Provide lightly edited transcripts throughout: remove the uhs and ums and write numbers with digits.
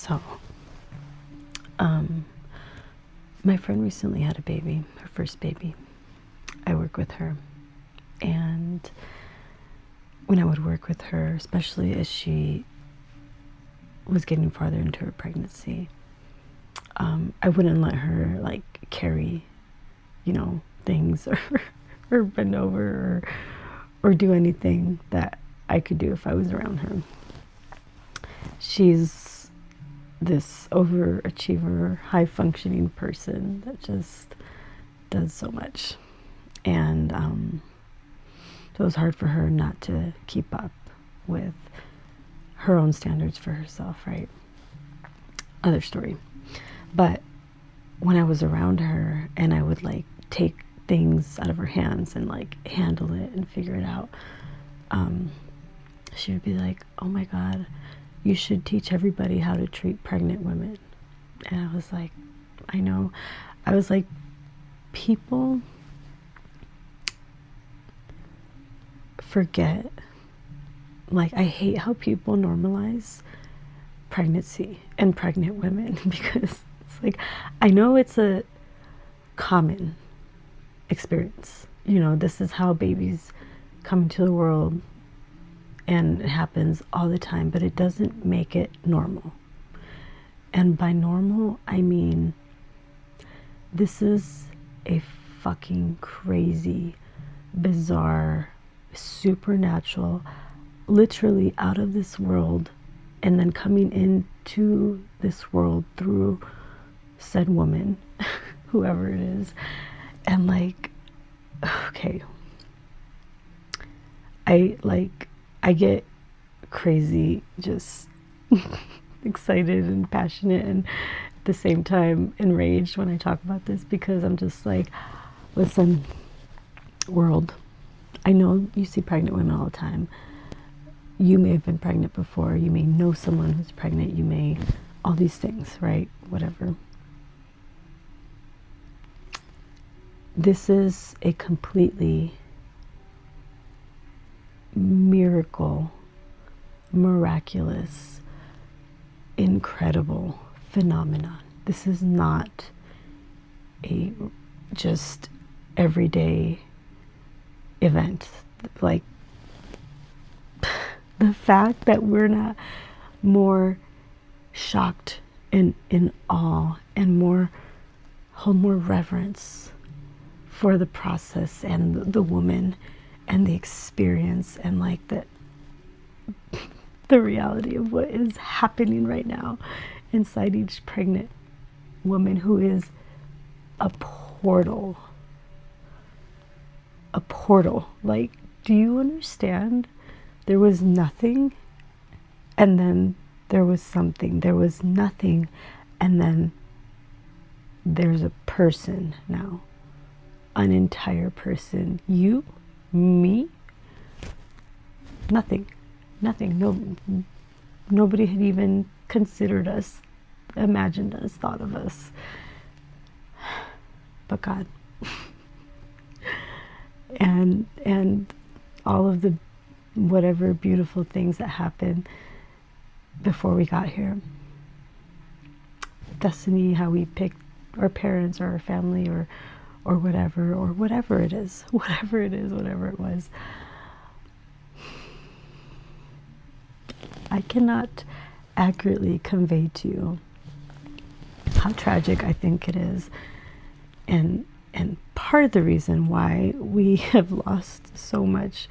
So, my friend recently had a baby, her first baby. I work with her, and when I would work with her, especially as she was getting farther into her pregnancy, I wouldn't let her like carry, things or bend over or do anything that I could do if I was around her. She's this overachiever, high functioning person that just does so much. And so it was hard for her not to keep up with her own standards for herself, right? Other story. But when I was around her and I would like take things out of her hands and like handle it and figure it out, she would be like, "Oh my God, you should teach everybody how to treat pregnant women." And I was like, I know. I was like, people forget. Like, I hate how people normalize pregnancy and pregnant women because it's like, I know it's a common experience. This is how babies come into the world and it happens all the time, but it doesn't make it normal. And by normal, I mean, this is a fucking crazy, bizarre, supernatural, literally out of this world, and then coming into this world through said woman, whoever it is. And like, okay, I get crazy, just excited and passionate and at the same time enraged when I talk about this, because I'm just like, listen, world, I know you see pregnant women all the time. You may have been pregnant before. You may know someone who's pregnant. You may, all these things, right? Whatever. This is a completely miraculous, incredible phenomenon. This is not a just everyday event. Like, the fact that we're not more shocked and in awe and hold more reverence for the process and the woman and the experience and like the reality of what is happening right now inside each pregnant woman, who is a portal. Like, do you understand? There was nothing, and then there was something. There was nothing, and then there's a person now. An entire person. You, me, nothing. No, nobody had even considered us, imagined us, thought of us. But God. And all of the whatever beautiful things that happened before we got here. Destiny, how we picked our parents or our family or whatever it is, whatever it was. I cannot accurately convey to you how tragic I think it is, and part of the reason why we have lost so much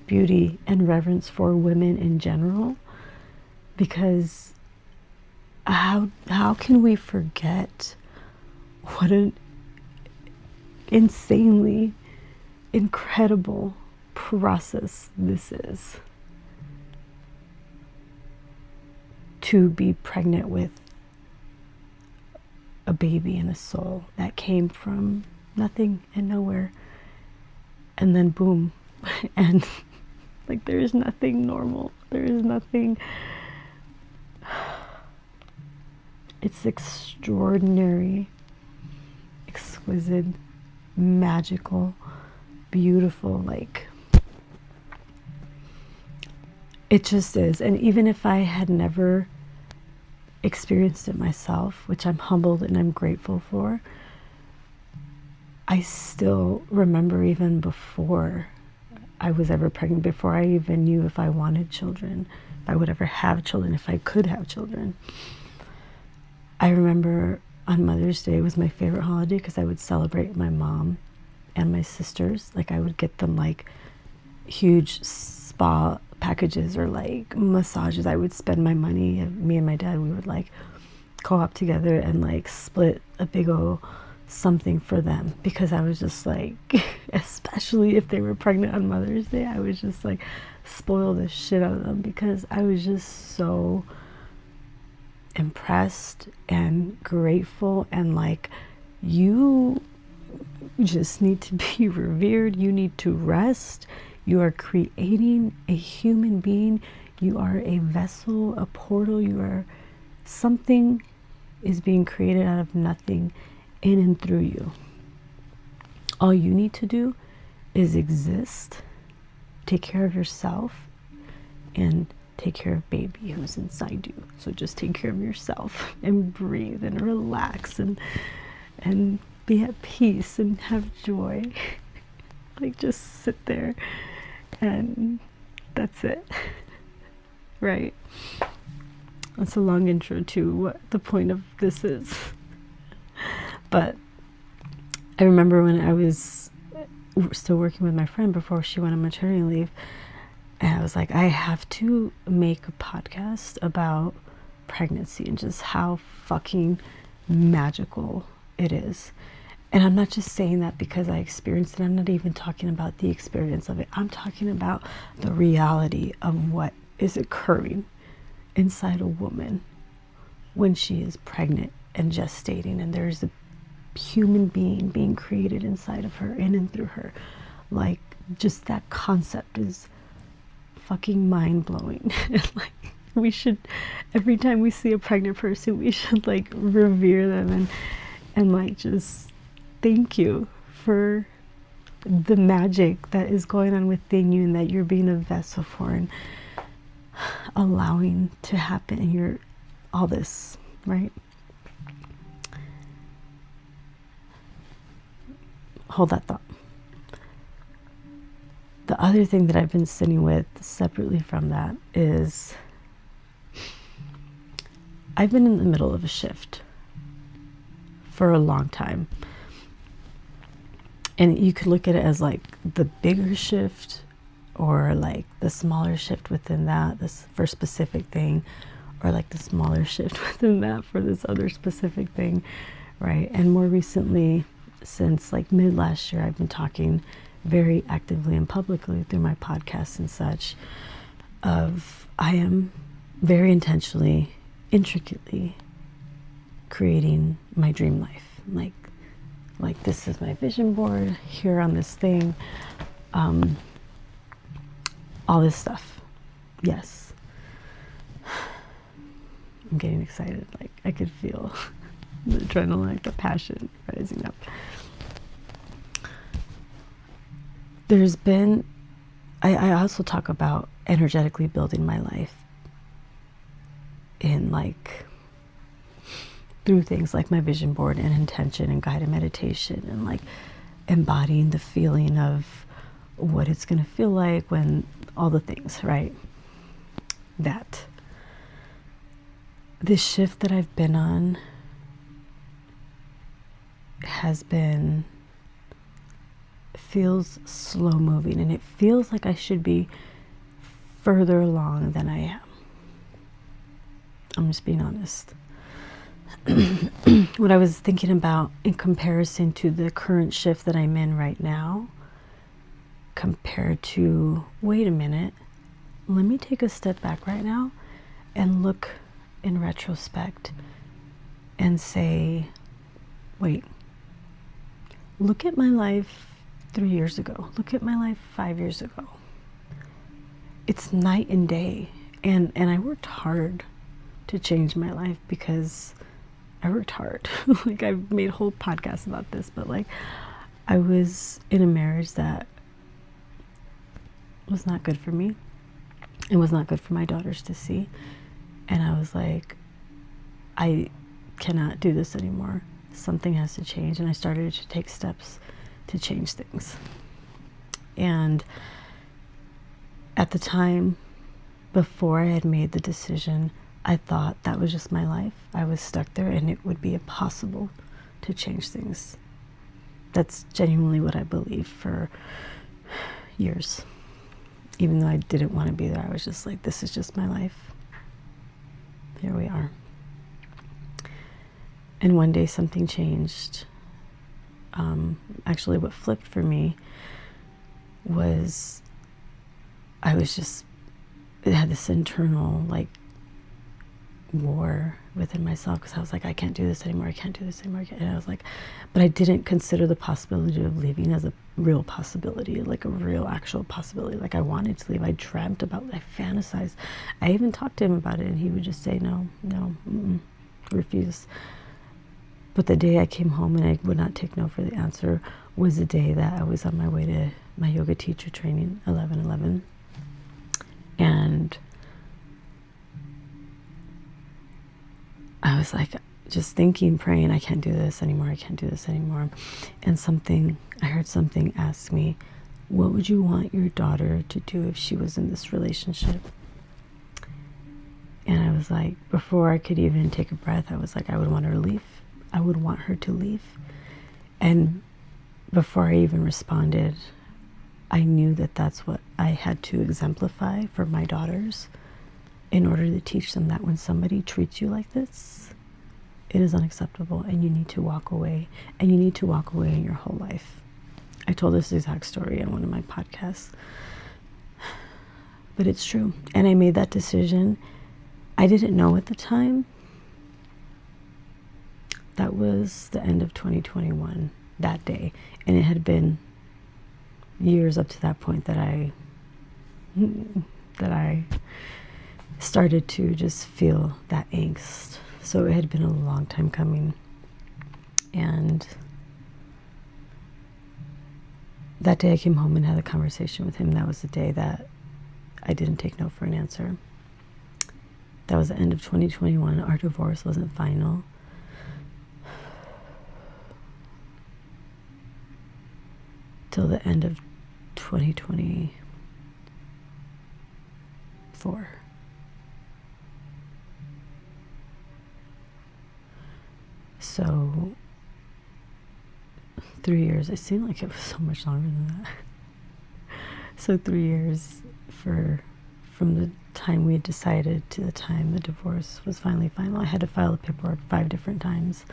beauty and reverence for women in general, because how can we forget what an insanely incredible process this is, to be pregnant with a baby and a soul that came from nothing and nowhere, and then boom, and like, there is nothing normal, there is nothing. It's extraordinary, exquisite, magical, beautiful. Like, It just is. And even if I had never experienced it myself, which I'm humbled and I'm grateful for, I still remember even before I was ever pregnant, before I even knew if I wanted children, if I would ever have children, if I could have children. I remember on Mother's Day was my favorite holiday because I would celebrate my mom and my sisters. Like I would get them like huge spa packages or like massages. I would spend my money. Me and my dad, we would like co-op together and like split a big old something for them, because I was just like, especially if they were pregnant on Mother's Day, I was just like spoil the shit out of them, because I was just so impressed and grateful, and like, you just need to be revered, you need to rest, you are creating a human being, you are a vessel, a portal, you are something is being created out of nothing, in and through you. All you need to do is exist, take care of yourself, and take care of baby who's inside you. So just take care of yourself and breathe and relax and be at peace and have joy. Like just sit there and that's it. Right? That's a long intro to what the point of this is. But I remember when I was still working with my friend before she went on maternity leave, and I was like, I have to make a podcast about pregnancy and just how fucking magical it is. And I'm not just saying that because I experienced it. I'm not even talking about the experience of it. I'm talking about the reality of what is occurring inside a woman when she is pregnant and gestating, and there's a human being being created inside of her, in and through her. Like, just that concept is fucking mind-blowing. Like, we should, every time we see a pregnant person, we should like revere them and like just thank you for the magic that is going on within you and that you're being a vessel for and allowing to happen, and you're all this, right? Hold that thought. The other thing that I've been sitting with separately from that is I've been in the middle of a shift for a long time. And you could look at it as like the bigger shift or like the smaller shift within that, this for a specific thing, or like the smaller shift within that for this other specific thing, right? And more recently, since like mid last year, I've been talking very actively and publicly through my podcasts and such of I am very intentionally, intricately creating my dream life. Like this is my vision board here on this thing, all this stuff. Yes, I'm getting excited. Like I could feel the adrenaline, like the passion rising up. There's been, I also talk about energetically building my life in like through things like my vision board and intention and guided meditation and like embodying the feeling of what it's going to feel like when all the things, right? That this shift that I've been on has been, feels slow moving, and it feels like I should be further along than I am. I'm just being honest. What I was thinking about in comparison to the current shift that I'm in right now, compared to, wait a minute, let me take a step back right now and look in retrospect and say, wait, look at my life 3 years ago. Look at my life 5 years ago. It's night and day. And I worked hard to change my life because I worked hard. Like I've made a whole podcast about this, but like I was in a marriage that was not good for me. It was not good for my daughters to see. And I was like, I cannot do this anymore. Something has to change. And I started to take steps to change things. And at the time, before I had made the decision, I thought that was just my life. I was stuck there and it would be impossible to change things. That's genuinely what I believed for years. Even though I didn't want to be there, I was just like, this is just my life. Here we are. And one day something changed. Actually, what flipped for me was I had this internal like war within myself, because I was like, I can't do this anymore. I can't do this anymore. And I was like, but I didn't consider the possibility of leaving as a real possibility, like a real actual possibility. Like I wanted to leave. I dreamt about it. I fantasized. I even talked to him about it and he would just say, no, refuse. But the day I came home and I would not take no for the answer was the day that I was on my way to my yoga teacher training, 11/11. And I was like, just thinking, praying, I can't do this anymore. I can't do this anymore. And I heard something ask me, what would you want your daughter to do if she was in this relationship? And I was like, before I could even take a breath, I was like, I would want her to leave. I would want her to leave. And before I even responded, I knew that that's what I had to exemplify for my daughters in order to teach them that when somebody treats you like this, it is unacceptable and you need to walk away, and you need to walk away in your whole life. I told this exact story on one of my podcasts, but it's true. And I made that decision. I didn't know at the time. That was the end of 2021, that day. And it had been years up to that point that I started to just feel that angst. So it had been a long time coming. And that day I came home and had a conversation with him. That was the day that I didn't take no for an answer. That was the end of 2021. Our divorce wasn't final. Till the end of 2024. So 3 years. It seemed like it was so much longer than that. So 3 years from the time we had decided to the time the divorce was finally final. I had to file the paperwork 5 different times.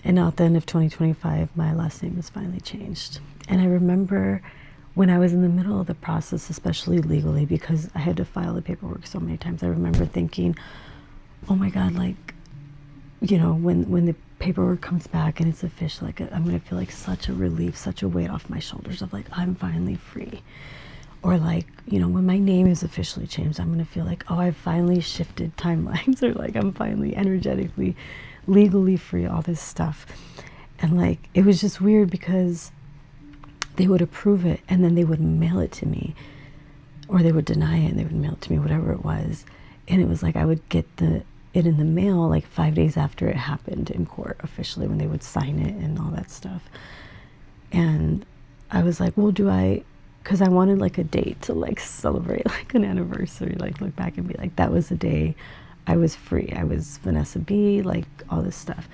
And now at the end of 2025, my last name was finally changed. And I remember when I was in the middle of the process, especially legally, because I had to file the paperwork so many times, I remember thinking, oh my God, like, you know, when the paperwork comes back and it's official, like I'm going to feel like such a relief, such a weight off my shoulders of like, I'm finally free. Or like, you know, when my name is officially changed, I'm going to feel like, oh, I've finally shifted timelines, or like I'm finally energetically, legally free, all this stuff. And like, it was just weird because they would approve it and then they would mail it to me, or they would deny it and they would mail it to me, whatever it was. And it was like, I would get it in the mail like 5 days after it happened in court officially, when they would sign it and all that stuff. And I was like, well, because I wanted like a date to like celebrate, like an anniversary, like look back and be like, that was the day I was free. I was Vanessa B, like all this stuff.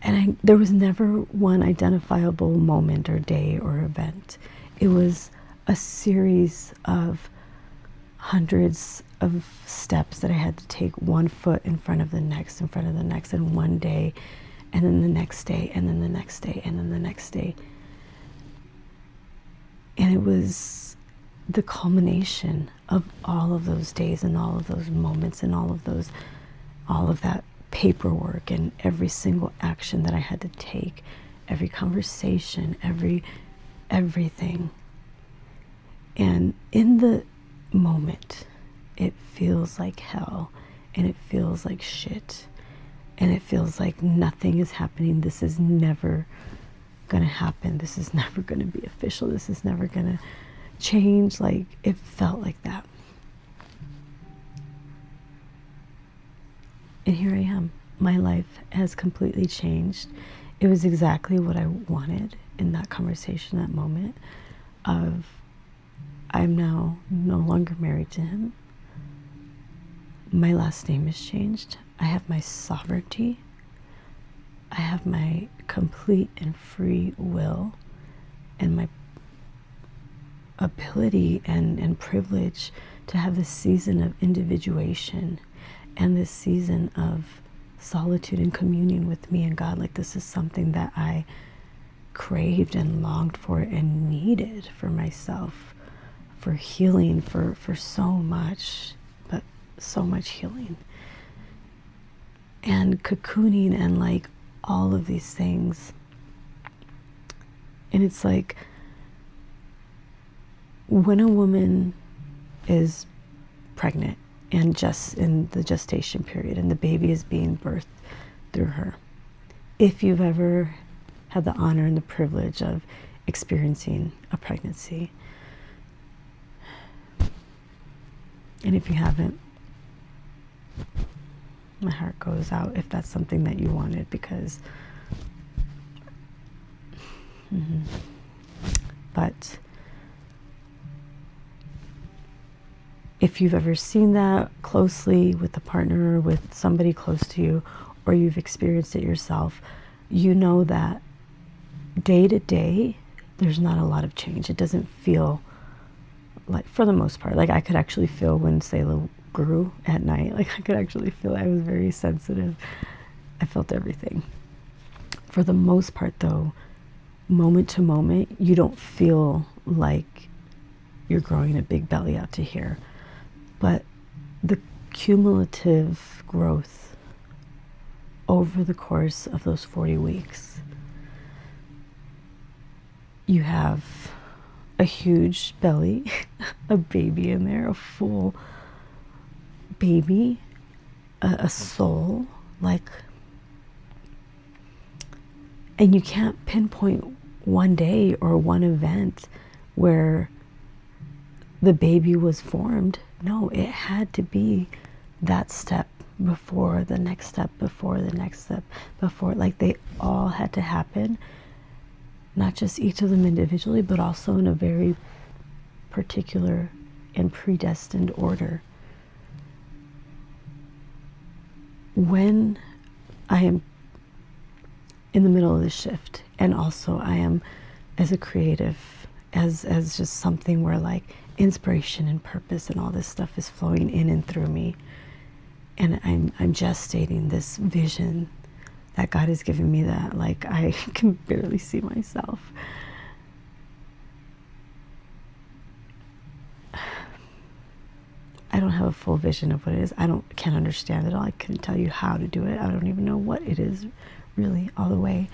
And there was never one identifiable moment or day or event. It was a series of hundreds of steps that I had to take, one foot in front of the next, and one day, and then the next day, and then the next day, and then the next day. And it was the culmination of all of those days and all of those moments and all of that paperwork and every single action that I had to take, every conversation, everything. And in the moment, it feels like hell, and it feels like shit, and it feels like nothing is happening. This is never gonna happen. This is never gonna be official. This is never gonna change, like it felt like that. And here I am. My life has completely changed. It was exactly what I wanted in that conversation, that moment of I'm now no longer married to him. My last name has changed. I have my sovereignty. I have my complete and free will and my ability and privilege to have this season of individuation and this season of solitude and communion with me and God. Like, this is something that I craved and longed for and needed for myself, for healing, for so much, but so much healing and cocooning and like all of these things. And it's like when a woman is pregnant and just in the gestation period and the baby is being birthed through her, if you've ever had the honor and the privilege of experiencing a pregnancy, and if you haven't, my heart goes out if that's something that you wanted, because but if you've ever seen that closely with a partner or with somebody close to you, or you've experienced it yourself, you know that day to day there's not a lot of change. It doesn't feel like, for the most part, like I could actually feel when Selah grew at night. Like I could actually feel, I was very sensitive. I felt everything. For the most part though, moment to moment, you don't feel like you're growing a big belly out to here. But the cumulative growth over the course of those 40 weeks, you have a huge belly, a baby in there, a full baby, a soul, like, and you can't pinpoint one day or one event where the baby was formed. No, it had to be that step before the next step, before the next step, before, like they all had to happen, not just each of them individually, but also in a very particular and predestined order. When I am in the middle of this shift, and also I am as a creative, as just something where like inspiration and purpose and all this stuff is flowing in and through me, and I'm gestating this vision that God has given me that like I can barely see myself. I don't have a full vision of what it is. Can't understand it all. I couldn't tell you how to do it. I don't even know what it is really all the way.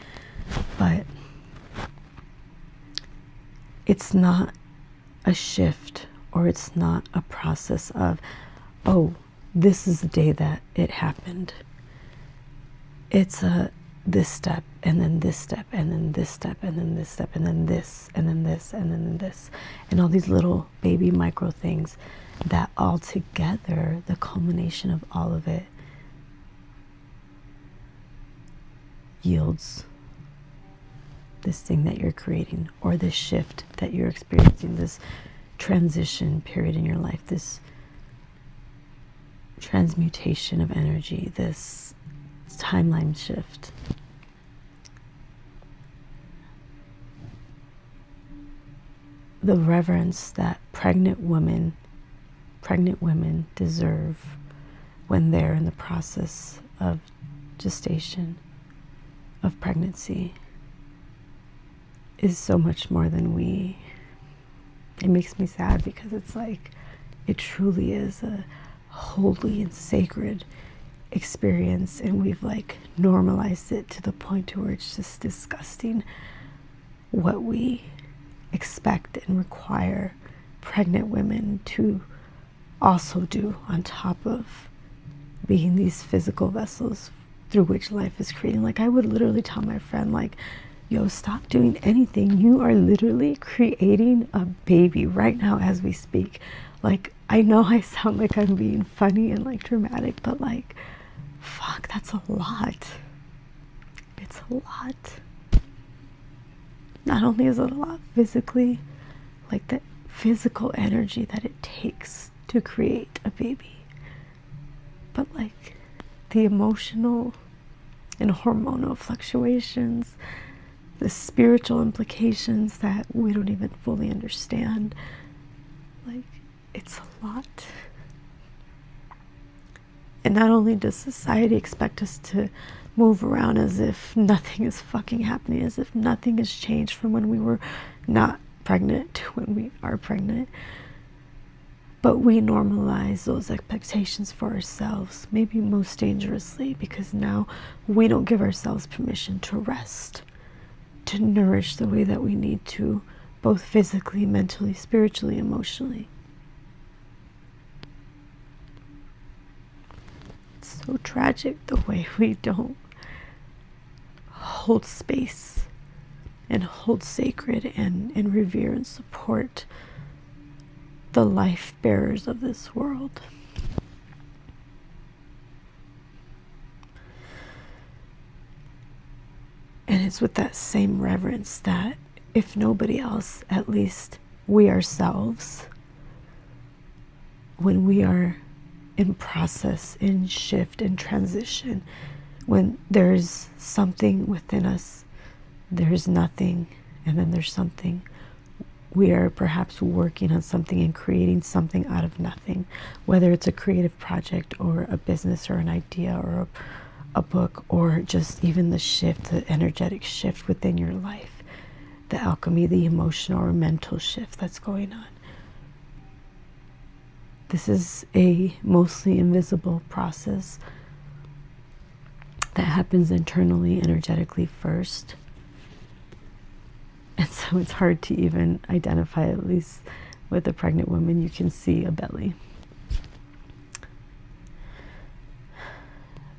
But it's not a shift, or it's not a process of, oh, this is the day that it happened. It's this step, and then this step, and then this step, and then this step, and then this, and then this, and then this, and all these little baby micro things that all together, the culmination of all of it, yields this thing that you're creating, or this shift that you're experiencing, this transition period in your life, this transmutation of energy, this timeline shift. The reverence that pregnant women deserve when they're in the process of gestation, of pregnancy, is so much more than we. It makes me sad, because it's like, it truly is a holy and sacred experience, and we've like normalized it to the point to where it's just disgusting what we expect and require pregnant women to also do, on top of being these physical vessels through which life is creating. Like I would literally tell my friend, like, yo, stop doing anything. You are literally creating a baby right now as we speak. Like, I know I sound like I'm being funny and like dramatic, but like, fuck, that's a lot. It's a lot. Not only is it a lot physically, like the physical energy that it takes to create a baby, but like the emotional and hormonal fluctuations, the spiritual implications that we don't even fully understand. Like, it's a lot. And not only does society expect us to move around as if nothing is fucking happening, as if nothing has changed from when we were not pregnant to when we are pregnant, but we normalize those expectations for ourselves, maybe most dangerously, because now we don't give ourselves permission to rest, to nourish the way that we need to, both physically, mentally, spiritually, emotionally. It's so tragic the way we don't hold space and hold sacred and revere and support the life bearers of this world. And it's with that same reverence that, if nobody else, at least we ourselves, when we are in process, in shift, in transition, when there's something within us, there's nothing, and then there's something. We are perhaps working on something and creating something out of nothing, whether it's a creative project or a business or an idea or a book, or just even the shift, the energetic shift within your life, the alchemy, the emotional or mental shift that's going on. This is a mostly invisible process that happens internally, energetically first. And so it's hard to even identify, at least with a pregnant woman, you can see a belly.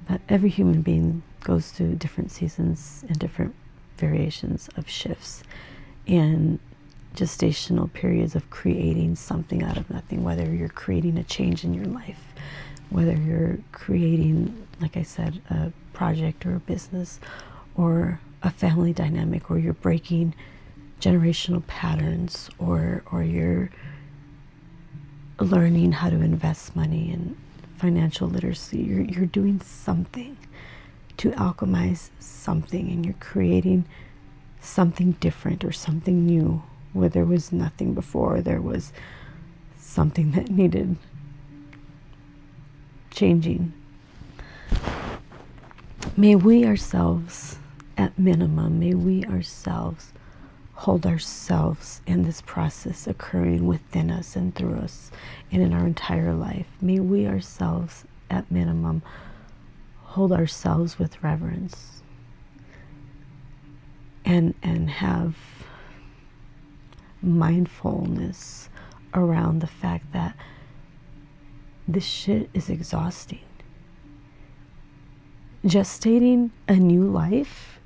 But every human being goes through different seasons and different variations of shifts and gestational periods of creating something out of nothing, whether you're creating a change in your life, whether you're creating, like I said, a project or a business or a family dynamic, or you're breaking generational patterns, or you're learning how to invest money and financial literacy. You're doing something to alchemize something, and you're creating something different or something new where there was nothing before. There was something that needed changing. May we ourselves, at minimum, may we ourselves hold ourselves in this process occurring within us and through us and in our entire life. May we ourselves, at minimum, hold ourselves with reverence and have mindfulness around the fact that this shit is exhausting. Gestating a new life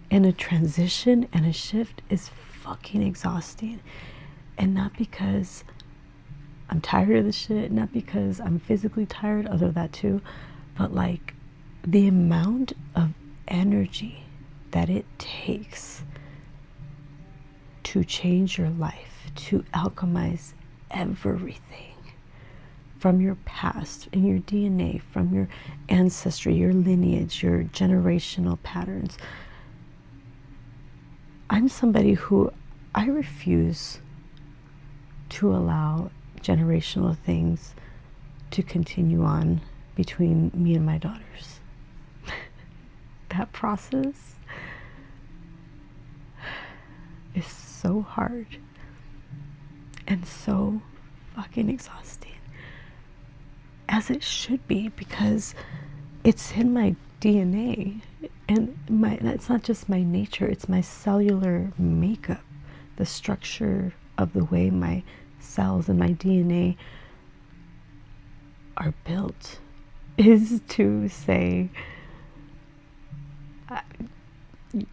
and a transition and a shift is fucking exhausting. And not because I'm tired of the shit, not because I'm physically tired, although that too, but like the amount of energy that it takes to change your life, to alchemize everything from your past and your DNA, from your ancestry, your lineage, your generational patterns. I'm somebody who, I refuse to allow generational things to continue on between me and my daughters. That process is so hard and so fucking exhausting, as it should be, because it's in my DNA, and it's not just my nature, it's my cellular makeup, the structure of the way my cells and my DNA are built is to say,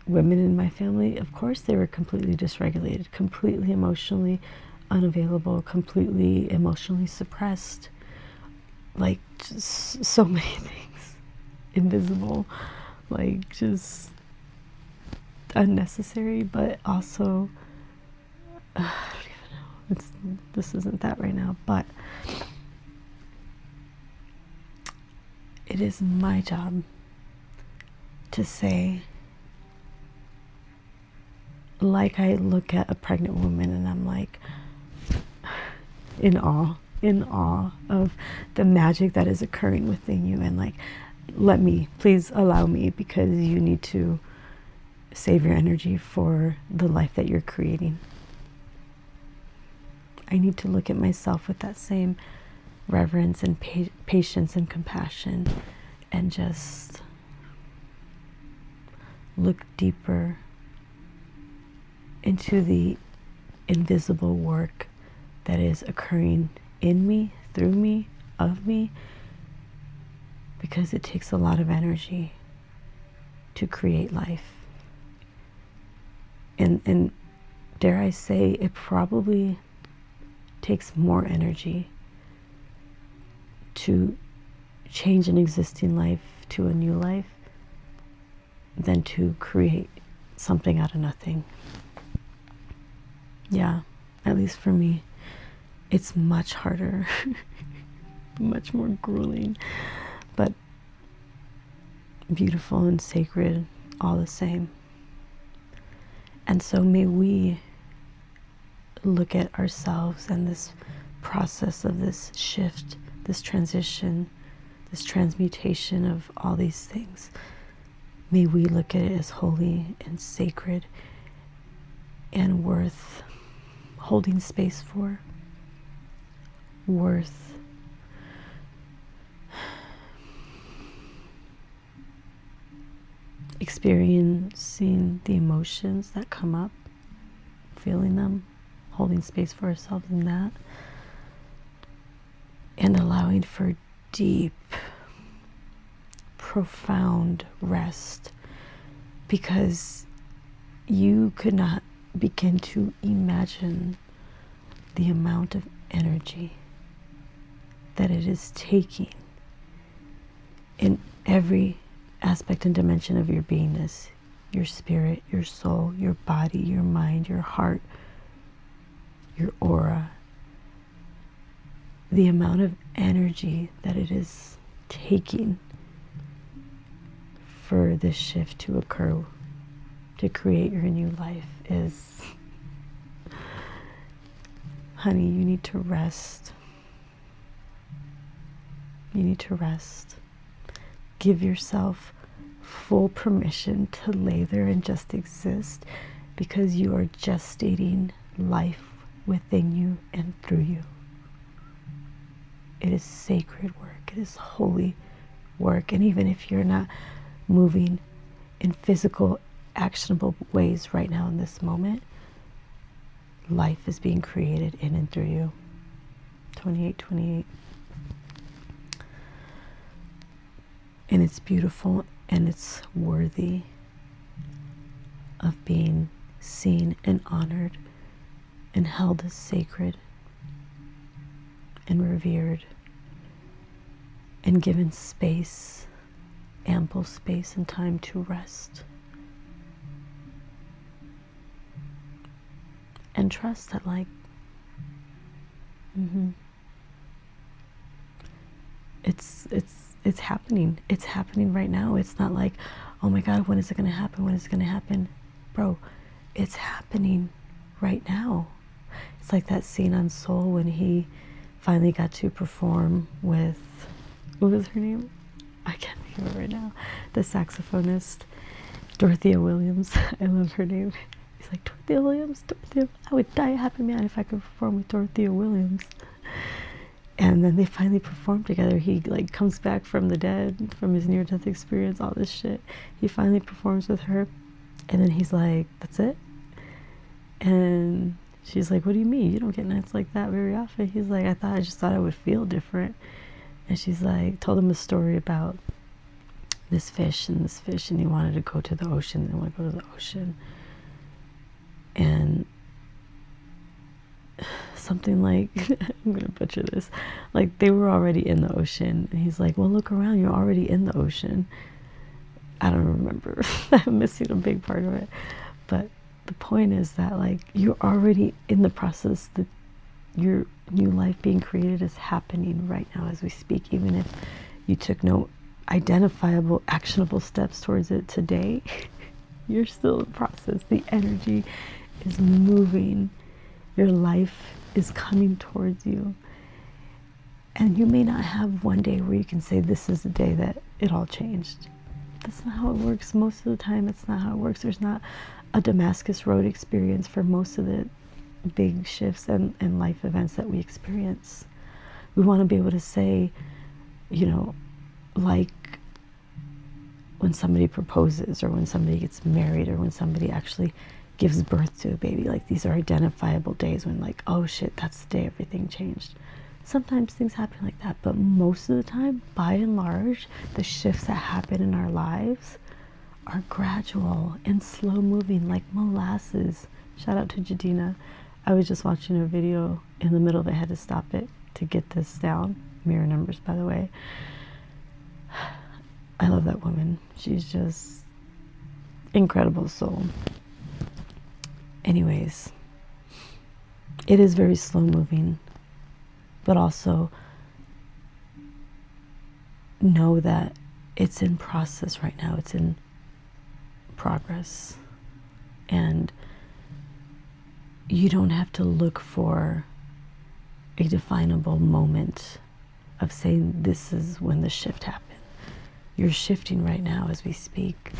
women in my family, of course, they were completely dysregulated, completely emotionally unavailable, completely emotionally suppressed. Like, just so many things. Invisible, like, just unnecessary, but also, I don't even know. This isn't that right now, but it is my job to say, like, I look at a pregnant woman and I'm like in awe of the magic that is occurring within you, and like, please allow me, because you need to save your energy for the life that you're creating. I need to look at myself with that same reverence and patience and compassion, and just look deeper into the invisible work that is occurring in me, through me, of me, because it takes a lot of energy to create life. And dare I say, it probably takes more energy to change an existing life to a new life than to create something out of nothing. Yeah, at least for me, it's much harder, much more grueling, but beautiful and sacred all the same. And so may we look at ourselves and this process of this shift, this transition, this transmutation of all these things. May we look at it as holy and sacred and worth holding space for, worth experiencing the emotions that come up, feeling them, holding space for ourselves in that, and allowing for deep, profound rest, because you could not begin to imagine the amount of energy that it is taking in every aspect and dimension of your beingness, your spirit, your soul, your body, your mind, your heart, your aura. The amount of energy that it is taking for this shift to occur, to create your new life, is, honey, you need to rest. You need to rest. Give yourself full permission to lay there and just exist, because you are gestating life within you and through you. It is sacred work. It is holy work. And even if you're not moving in physical, actionable ways right now in this moment, life is being created in and through you. 2828. And it's beautiful, and it's worthy of being seen and honored and held as sacred and revered and given space, ample space and time to rest. And trust that, like, it's happening. It's happening right now. It's not like, oh my God, when is it going to happen? When is it going to happen? Bro, it's happening right now. It's like that scene on Soul when he finally got to perform with, what was her name? I can't think of it right now. The saxophonist, Dorothea Williams. I love her name. He's like, Dorothea Williams, I would die a happy man if I could perform with Dorothea Williams. And then they finally performed together. He like comes back from the dead, from his near-death experience, all this shit. He finally performs with her, and then he's like, that's it? And she's like, what do you mean? You don't get nights like that very often. He's like, I just thought I would feel different. And she's like, told him a story about this fish and this fish, and he wanted to go to the ocean. They want to go to the ocean. And something like, I'm going to butcher this, like they were already in the ocean. And he's like, well, look around, you're already in the ocean. I don't remember. I'm missing a big part of it. But the point is that, like, you're already in the process, that your new life being created is happening right now as we speak. Even if you took no identifiable, actionable steps towards it today, you're still in process. The energy is moving. Your life is coming towards you. And you may not have one day where you can say, this is the day that it all changed. That's not how it works. Most of the time, it's not how it works. There's not a Damascus Road experience for most of the big shifts and life events that we experience. We want to be able to say, you know, like when somebody proposes, or when somebody gets married, or when somebody actually gives birth to a baby, like these are identifiable days when, like, oh shit, that's the day everything changed. Sometimes things happen like that, but most of the time, by and large, the shifts that happen in our lives are gradual and slow moving, like molasses. Shout out to Jadina. I was just watching a video in the middle of it, had to stop it to get this down. Mirror numbers, by the way. I love that woman. She's just incredible soul. Anyways, it is very slow moving, but also know that it's in process right now. It's in progress. And you don't have to look for a definable moment of saying this is when the shift happened. You're shifting right now as we speak.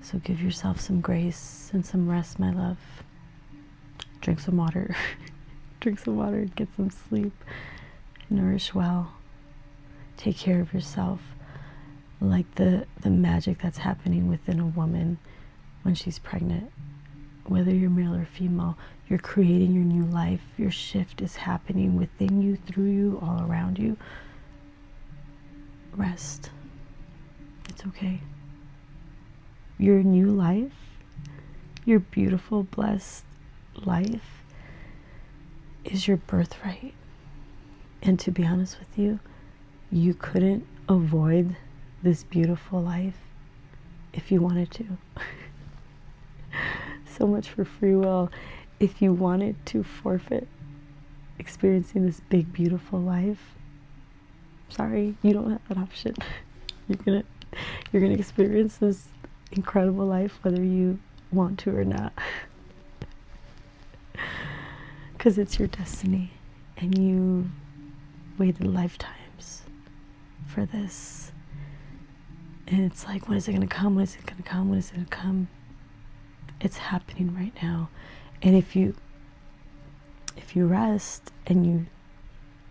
So give yourself some grace and some rest, my love. Drink some water. Drink some water, get some sleep. Nourish well. Take care of yourself. Like the magic that's happening within a woman when she's pregnant. Whether you're male or female, you're creating your new life. Your shift is happening within you, through you, all around you. Rest. It's okay. Your new life, your beautiful, blessed life, is your birthright. And to be honest with you, you couldn't avoid this beautiful life if you wanted to. So much for free will. If you wanted to forfeit experiencing this big, beautiful life, sorry, you don't have that option. You're gonna experience this incredible life whether you want to or not. Because it's your destiny, and you waited lifetimes for this. And it's like, when is it gonna come? When is it gonna come? When is it gonna come? It's happening right now. And if you rest and you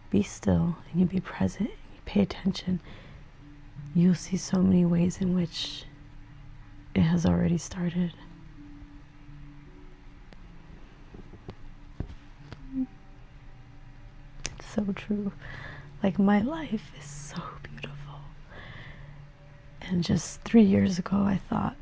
be still and you be present and you pay attention, you'll see so many ways in which it has already started. It's so true. Like, my life is so beautiful. And just 3 years ago, I thought,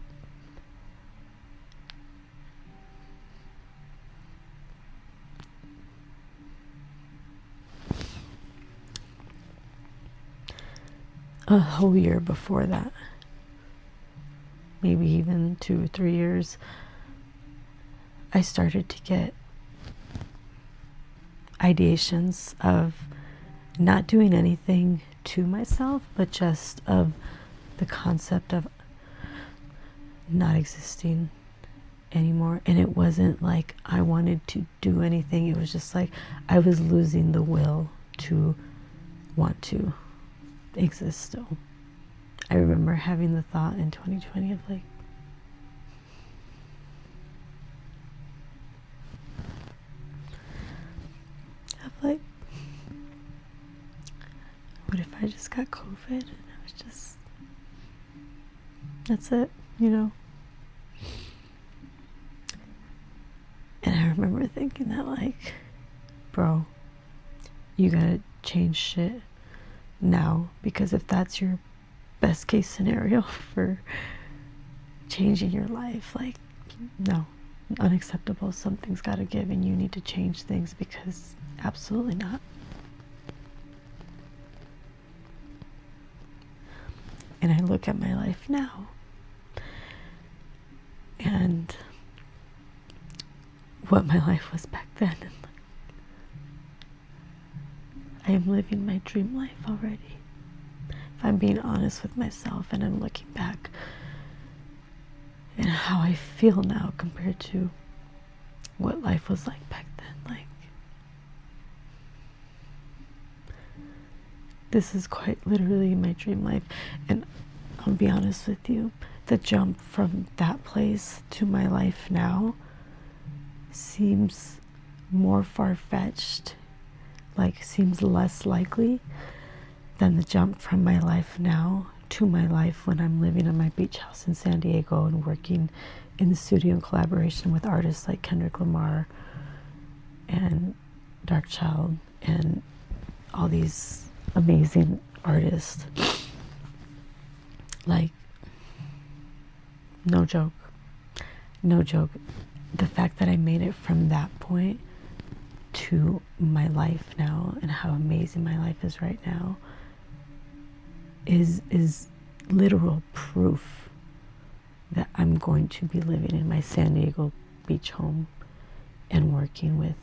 a whole year before that, maybe even 2 or 3 years, I started to get ideations of not doing anything to myself, but just of the concept of not existing anymore. And it wasn't like I wanted to do anything. It was just like I was losing the will to want to exist still. I remember having the thought in 2020 of like, what if I just got COVID and I was just, that's it, you know? And I remember thinking that, like, bro, you gotta change shit now, because if that's your best case scenario for changing your life. Like, no, unacceptable. Something's got to give, and you need to change things, because absolutely not. And I look at my life now, and what my life was back then, and I am living my dream life already. If I'm being honest with myself, and I'm looking back and how I feel now compared to what life was like back then, like, this is quite literally my dream life. And I'll be honest with you, the jump from that place to my life now seems more far-fetched, like seems less likely than the jump from my life now to my life when I'm living in my beach house in San Diego and working in the studio in collaboration with artists like Kendrick Lamar and Darkchild and all these amazing artists. Like, no joke. The fact that I made it from that point to my life now and how amazing my life is right now is literal proof that I'm going to be living in my San Diego beach home and working with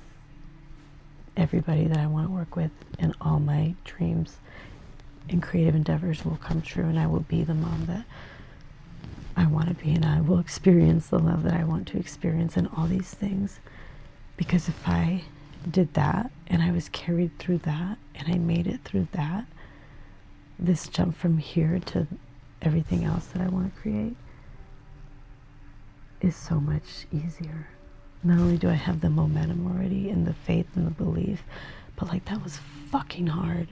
everybody that I want to work with, and all my dreams and creative endeavors will come true, and I will be the mom that I want to be, and I will experience the love that I want to experience, and all these things. Because if I did that and I was carried through that and I made it through that, this jump from here to everything else that I want to create is so much easier. Not only do I have the momentum already and the faith and the belief, but like, that was fucking hard.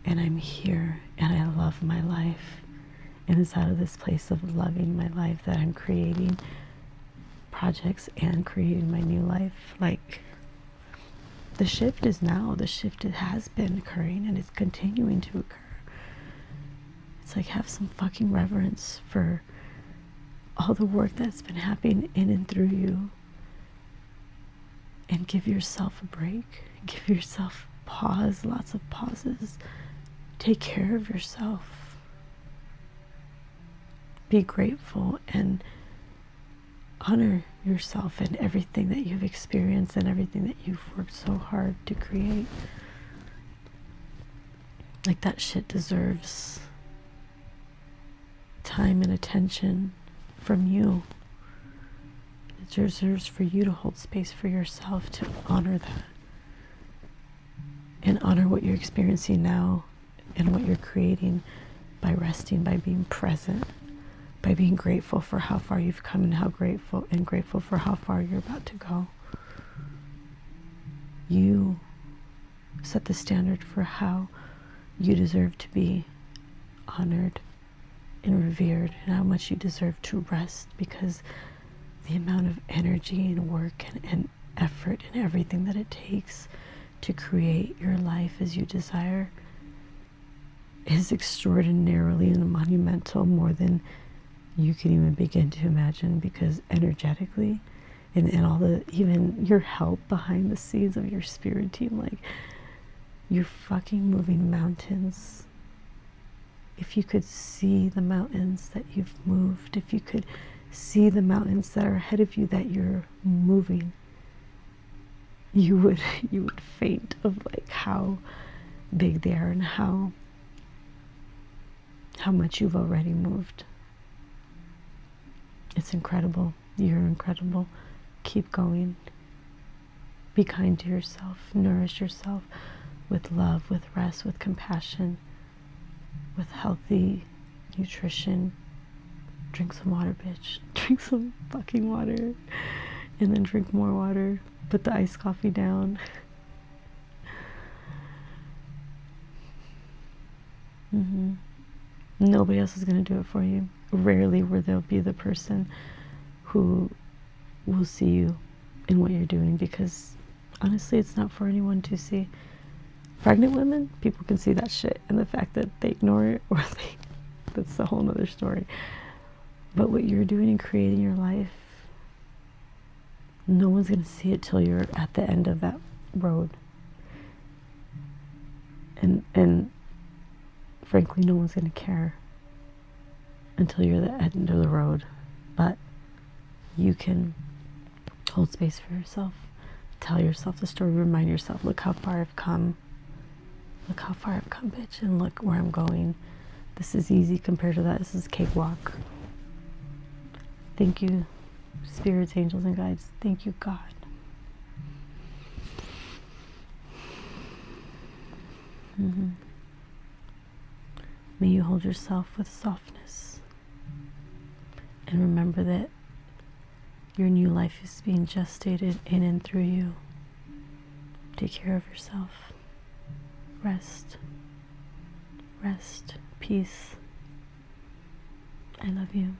And I'm here and I love my life. And it's out of this place of loving my life that I'm creating projects and creating my new life. Like, the shift is now. The shift has been occurring and it's continuing to occur. It's like, have some fucking reverence for all the work that's been happening in and through you. And give yourself a break. Give yourself pause, lots of pauses. Take care of yourself. Be grateful and honor yourself and everything that you've experienced and everything that you've worked so hard to create. Like, that shit deserves time and attention from you. It deserves for you to hold space for yourself, to honor that and honor what you're experiencing now and what you're creating by resting, by being present, by being grateful for how far you've come and how grateful for how far you're about to go. You set the standard for how you deserve to be honored and revered, and how much you deserve to rest, because the amount of energy and work and effort and everything that it takes to create your life as you desire is extraordinarily and monumental, more than you can even begin to imagine. Because energetically and all the, even your help behind the scenes of your spirit team, like, you're fucking moving mountains. If you could see the mountains that you've moved, if you could see the mountains that are ahead of you that you're moving, you would faint of like how big they are and how much you've already moved. It's incredible. You're incredible. Keep going. Be kind to yourself. Nourish yourself with love, with rest, with compassion, with healthy nutrition. Drink some water, bitch. Drink some fucking water. And then drink more water. Put the iced coffee down. Nobody else is going to do it for you. Rarely will there be the person who will see you in what you're doing, because honestly, it's not for anyone to see. Pregnant women, people can see that shit, and the fact that they ignore it or That's a whole nother story. But what you're doing and creating your life, no one's going to see it till you're at the end of that road. And frankly, no one's going to care until you're at the end of the road. But you can hold space for yourself, tell yourself the story, remind yourself, look how far I've come. Look how far I've come, bitch, and look where I'm going. This is easy compared to that. This is cakewalk. Thank you, spirits, angels, and guides. Thank you, God. May you hold yourself with softness. And remember that your new life is being gestated in and through you. Take care of yourself. Rest. Rest. Peace. I love you.